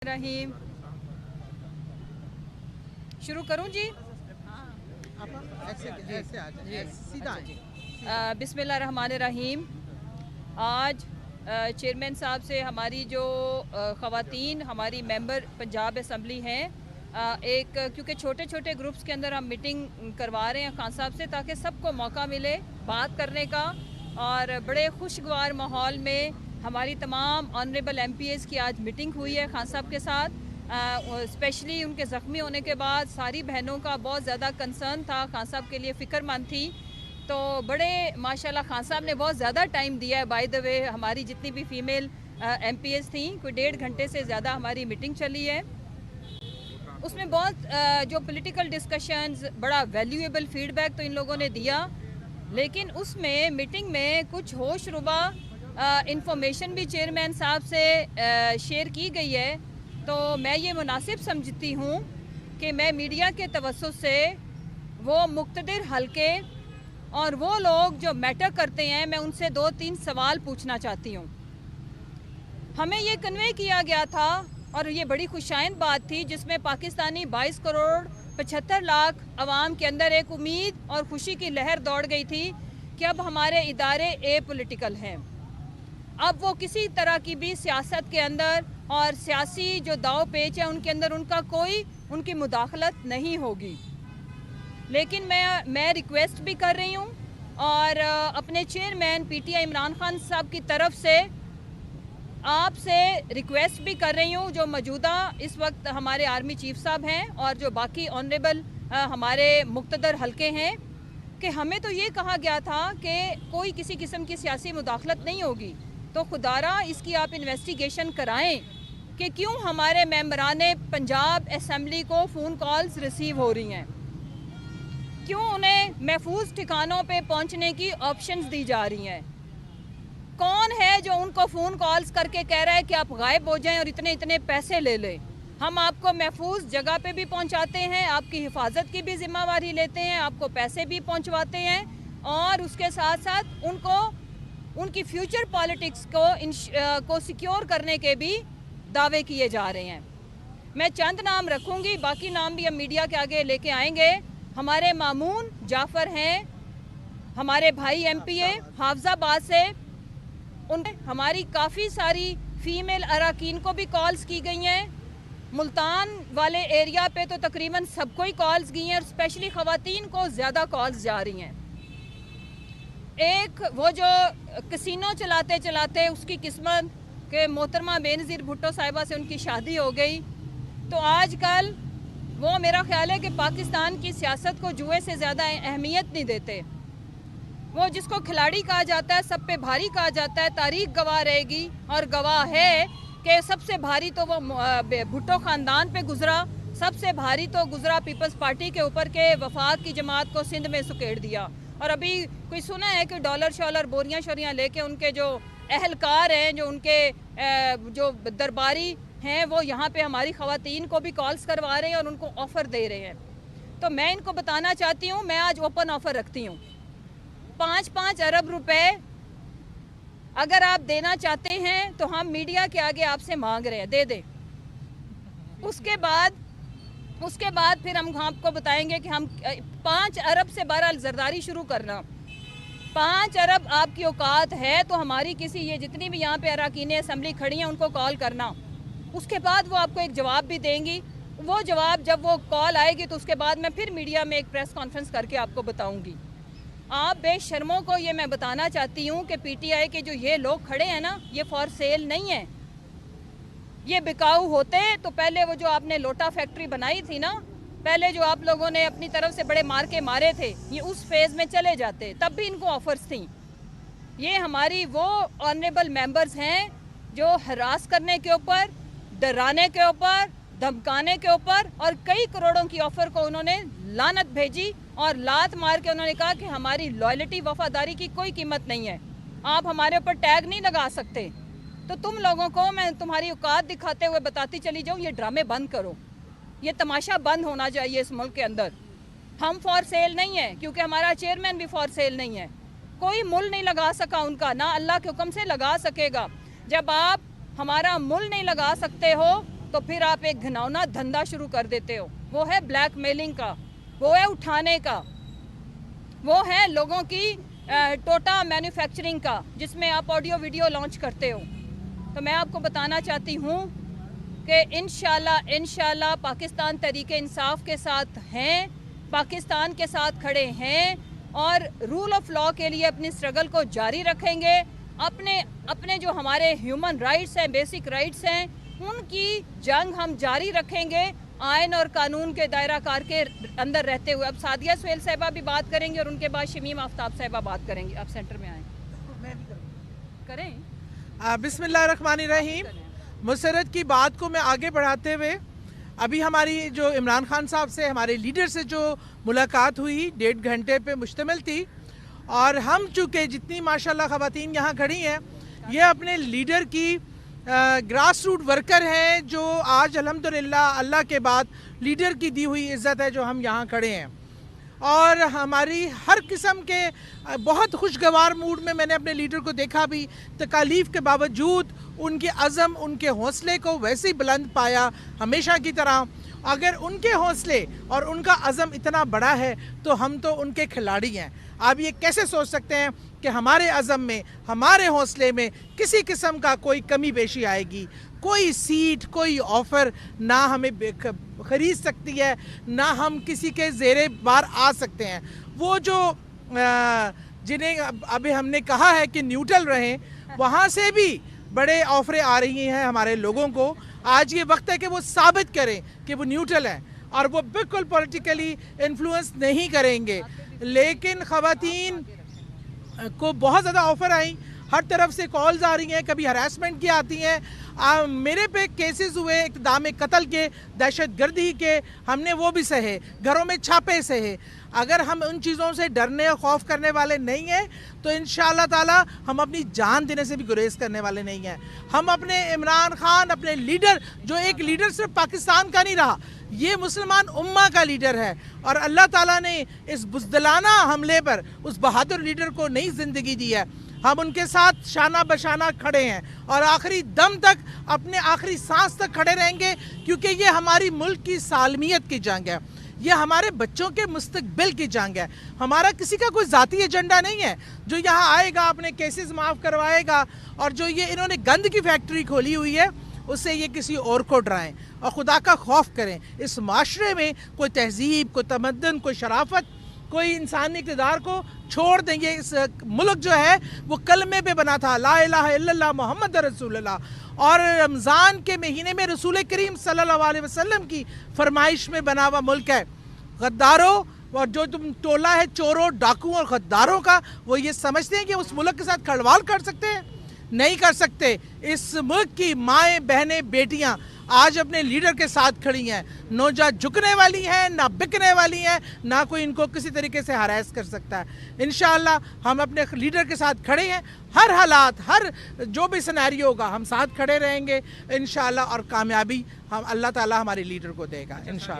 रहीम। शुरू करूं जी? बिस्मिल्लाहिर्रहमानिर्रहीम। आज चेयरमैन साहब से हमारी जो ख़वातीन हमारी मेंबर पंजाब असम्बली हैं, क्योंकि छोटे छोटे ग्रुप्स के अंदर हम मीटिंग करवा रहे हैं खान साहब से, ताकि सबको मौका मिले बात करने का। और बड़े खुशगवार माहौल में हमारी तमाम ऑनरेबल MPs की आज मीटिंग हुई है खान साहब के साथ। स्पेशली उनके ज़ख्मी होने के बाद सारी बहनों का बहुत ज़्यादा कंसर्न था, खान साहब के लिए फ़िक्रमंद थी। तो बड़े माशाल्लाह खान साहब ने बहुत ज़्यादा टाइम दिया है। बाय द वे हमारी जितनी भी फ़ीमेल MPs थी, कोई 1.5 घंटे से ज़्यादा हमारी मीटिंग चली है। उसमें बहुत जो पॉलिटिकल डिस्कशंस, बड़ा वैल्यूएबल फीडबैक तो इन लोगों ने दिया, लेकिन उसमें मीटिंग में कुछ होश रुबा इंफॉर्मेशन भी चेयरमैन साहब से शेयर की गई है। तो मैं ये मुनासिब समझती हूँ कि मैं मीडिया के तवज्जुह से वो मुक़्तदिर हलके और वो लोग जो मैटर करते हैं, मैं उनसे 2-3 सवाल पूछना चाहती हूँ। हमें ये कन्वे किया गया था और ये बड़ी खुशाइंद बात थी, जिसमें पाकिस्तानी 22 करोड़ 75 लाख अवाम के अंदर एक उम्मीद और खुशी की लहर दौड़ गई थी कि अब हमारे इदारे पॉलिटिकल हैं। अब वो किसी तरह की भी सियासत के अंदर और सियासी जो दाव पेच है उनके अंदर उनकी मुदाखलत नहीं होगी। लेकिन मैं रिक्वेस्ट भी कर रही हूँ और अपने चेयरमैन PTI इमरान खान साहब की तरफ से आपसे रिक्वेस्ट भी कर रही हूँ, जो मौजूदा इस वक्त हमारे आर्मी चीफ साहब हैं और जो बाकी ऑनरेबल हमारे मुक़्तदर हलके हैं, कि हमें तो ये कहा गया था कि कोई किसी किस्म की सियासी मुदाखलत नहीं होगी। तो खुदारा इसकी आप इन्वेस्टिगेशन कराएं कि क्यों हमारे मेंबराने पंजाब असम्बली को फ़ोन कॉल्स रिसीव हो रही हैं, क्यों उन्हें महफूज ठिकानों पे पहुंचने की ऑप्शंस दी जा रही हैं। कौन है जो उनको फ़ोन कॉल्स करके कह रहा है कि आप गायब हो जाएं और इतने इतने पैसे ले लें। हम आपको महफूज जगह पे भी पहुंचाते हैं, आपकी हिफाजत की भी जिम्मेवारी लेते हैं, आपको पैसे भी पहुंचवाते हैं, और उसके साथ साथ उनकी फ्यूचर पॉलिटिक्स को सिक्योर करने के भी दावे किए जा रहे हैं। मैं चंद नाम रखूंगी, बाकी नाम भी हम मीडिया के आगे लेके आएंगे। हमारे मामून जाफ़र हैं, हमारे भाई MPA हाफजाबाद से, हमारी काफ़ी सारी फ़ीमेल अराकीन को भी कॉल्स की गई हैं। मुल्तान वाले एरिया पे तो तकरीबन सबको ही कॉल्स गई हैं और स्पेशली ख़वातीन को ज़्यादा कॉल्स जा रही हैं। एक वो जो कसिनो चलाते चलाते उसकी किस्मत के मोहतरमा बेनज़ीर भुट्टो साहिबा से उनकी शादी हो गई। तो आजकल वो, मेरा ख्याल है कि पाकिस्तान की सियासत को जुए से ज़्यादा अहमियत नहीं देते। वो जिसको खिलाड़ी कहा जाता है, सब पे भारी कहा जाता है, तारीख गवाह रहेगी और गवाह है कि सबसे भारी तो वो भुट्टो ख़ानदान पे गुजरा, सबसे भारी तो गुजरा पीपल्स पार्टी के ऊपर के वफाक की जमात को सिंध में सुकेड़ दिया। और अभी कोई सुना है कि डॉलर शॉलर बोरियां शोरियां लेके उनके जो अहलकार हैं, जो उनके जो दरबारी हैं, वो यहाँ पे हमारी ख़वातीन को भी कॉल्स करवा रहे हैं और उनको ऑफ़र दे रहे हैं। तो मैं इनको बताना चाहती हूँ, मैं आज ओपन ऑफ़र रखती हूँ। 5-5 अरब रुपए अगर आप देना चाहते हैं तो हम मीडिया के आगे आपसे मांग रहे हैं, दे दें। उसके बाद फिर हम आपको बताएंगे कि हम 5 अरब से 12 जरदारी शुरू करना। 5 अरब आपकी औकात है तो हमारी किसी, ये जितनी भी यहाँ पे अराकीन असम्बली खड़ी हैं, उनको कॉल करना। उसके बाद वो आपको एक जवाब भी देंगी। वो जवाब जब वो कॉल आएगी तो उसके बाद मैं फिर मीडिया में एक प्रेस कॉन्फ्रेंस करके आपको बताऊंगी। आप बेशर्मों को ये मैं बताना चाहती हूँ कि PTI के जो ये लोग खड़े हैं ना, ये फॉर सेल नहीं है। ये बिकाऊ होते तो पहले वो जो आपने लोटा फैक्ट्री बनाई थी ना, पहले जो आप लोगों ने अपनी तरफ से बड़े मार के मारे थे, ये उस फेज़ में चले जाते, तब भी इनको ऑफर्स थी। ये हमारी वो ऑनरेबल मेंबर्स हैं जो हरास करने के ऊपर, डराने के ऊपर, धमकाने के ऊपर और कई करोड़ों की ऑफ़र को उन्होंने लानत भेजी और लात मार के उन्होंने कहा कि हमारी लॉयल्टी वफादारी की कोई कीमत नहीं है, आप हमारे ऊपर टैग नहीं लगा सकते। तो तुम लोगों को मैं तुम्हारी औकात दिखाते हुए बताती चली जाऊँ, ये ड्रामे बंद करो, ये तमाशा बंद होना चाहिए इस मुल्क के अंदर। हम फॉर सेल नहीं है, क्योंकि हमारा चेयरमैन भी फॉर सेल नहीं है। कोई मुल नहीं लगा सका उनका, ना अल्लाह के हुक्म से लगा सकेगा। जब आप हमारा मुल नहीं लगा सकते हो तो फिर आप एक घिनौना धंधा शुरू कर देते हो। वो है ब्लैक मेलिंग का, वो है उठाने का, वो है लोगों की टोटा मैन्युफैक्चरिंग का, जिसमें आप ऑडियो वीडियो लॉन्च करते हो। तो मैं आपको बताना चाहती हूँ कि इंशाल्लाह पाकिस्तान तहरीक इंसाफ के साथ हैं, पाकिस्तान के साथ खड़े हैं और रूल ऑफ लॉ के लिए अपनी स्ट्रगल को जारी रखेंगे। अपने जो हमारे ह्यूमन राइट्स हैं, बेसिक राइट्स हैं, उनकी जंग हम जारी रखेंगे आयन और कानून के दायरा कार के अंदर रहते हुए। अब सादिया सुहेल साहिबा भी बात करेंगे और उनके बाद शमीम आफ्ताब साहिबा बात करेंगे। आप सेंटर में आए, मैं भी करें। बिस्मिल्लाहिर्रहमानिर्रहीम। मुसरत की बात को मैं आगे बढ़ाते हुए, अभी हमारी जो इमरान खान साहब से, हमारे लीडर से जो मुलाकात हुई 1.5 घंटे पे मुश्तमिल थी, और हम चूँकि जितनी माशाल्लाह ख़वातीन यहाँ खड़ी हैं, ये अपने लीडर की ग्रास रूट वर्कर हैं, जो आज अल्हम्दुलिल्लाह अल्लाह के बाद लीडर की दी हुई इज़्ज़त है जो हम यहाँ खड़े हैं। और हमारी हर किस्म के बहुत खुशगवार मूड में मैंने अपने लीडर को देखा भी, तकालीफ के बावजूद उनके अज़म, उनके हौसले को वैसे ही बुलंद पाया हमेशा की तरह। अगर उनके हौसले और उनका अज़म इतना बड़ा है तो हम तो उनके खिलाड़ी हैं। आप ये कैसे सोच सकते हैं कि हमारे अज़म में, हमारे हौसले में किसी किस्म का कोई कमी पेशी आएगी? कोई सीट, कोई ऑफ़र ना हमें ख़रीद सकती है, ना हम किसी के ज़ेरे बार आ सकते हैं। वो जो जिन्हें अभी हमने कहा है कि न्यूट्रल रहें, वहाँ से भी बड़े ऑफरें आ रही हैं हमारे लोगों को। आज ये वक्त है कि वो साबित करें कि वो न्यूट्रल हैं और वो बिल्कुल पॉलिटिकली इन्फ्लुएंस नहीं करेंगे। लेकिन ख़वातीन को बहुत ज़्यादा ऑफ़र आई, हर तरफ से कॉल्स आ रही हैं, कभी हरासमेंट की आती हैं। मेरे पे केसेस हुए इक़्तिदाम कत्ल के, दहशत गर्दी के, हमने वो भी सहे, घरों में छापे सहे। अगर हम उन चीज़ों से डरने और खौफ करने वाले नहीं हैं तो इंशाअल्लाह ताला हम अपनी जान देने से भी गुरेज करने वाले नहीं हैं। हम अपने इमरान खान, अपने लीडर, जो एक लीडर सिर्फ पाकिस्तान का नहीं रहा, ये मुसलमान उम्मा का लीडर है, और अल्लाह ताला ने इस बुज़दिलाना हमले पर उस बहादुर लीडर को नई ज़िंदगी दी है। हम उनके साथ शाना बशाना खड़े हैं और आखिरी दम तक, अपने आखिरी सांस तक खड़े रहेंगे, क्योंकि ये हमारी मुल्क की सालमियत की जंग है, ये हमारे बच्चों के मुस्तकबिल की जंग है। हमारा किसी का कोई ज़ाती एजेंडा नहीं है जो यहाँ आएगा अपने केसेस माफ़ करवाएगा, और जो ये इन्होंने गंद की फैक्ट्री खोली हुई है उससे ये किसी और को डराएं और खुदा का खौफ करें। इस माशरे में कोई तहजीब, कोई तमद्दुन, कोई शराफत, कोई इंसानी इक़्तिदार को छोड़ देंगे। इस मुल्क जो है वो कलमे पे बना था, ला इलाहा इल्लल्लाह मोहम्मद रसूलुल्लाह, और रमज़ान के महीने में रसूल करीम सल्लल्लाहु अलैहि वसल्लम की फरमाइश में बना हुआ मुल्क है। गद्दारों, और जो तुम टोला है चोरों, डाकुओं और गद्दारों का, वो ये समझते हैं कि उस मुल्क के साथ खड़वाल कर सकते हैं? नहीं कर सकते। इस मुल्क की माएँ, बहनें, बेटियाँ आज अपने लीडर के साथ खड़ी हैं, नो जा झुकने वाली हैं, ना बिकने वाली हैं, ना कोई इनको किसी तरीके से हरास कर सकता है। इंशाअल्लाह हम अपने लीडर के साथ खड़े हैं, हर हालात, हर जो भी सिनेरियो होगा हम साथ खड़े रहेंगे इंशाअल्लाह, और कामयाबी हम अल्लाह ताला हमारे लीडर को देगा इंशाअल्लाह।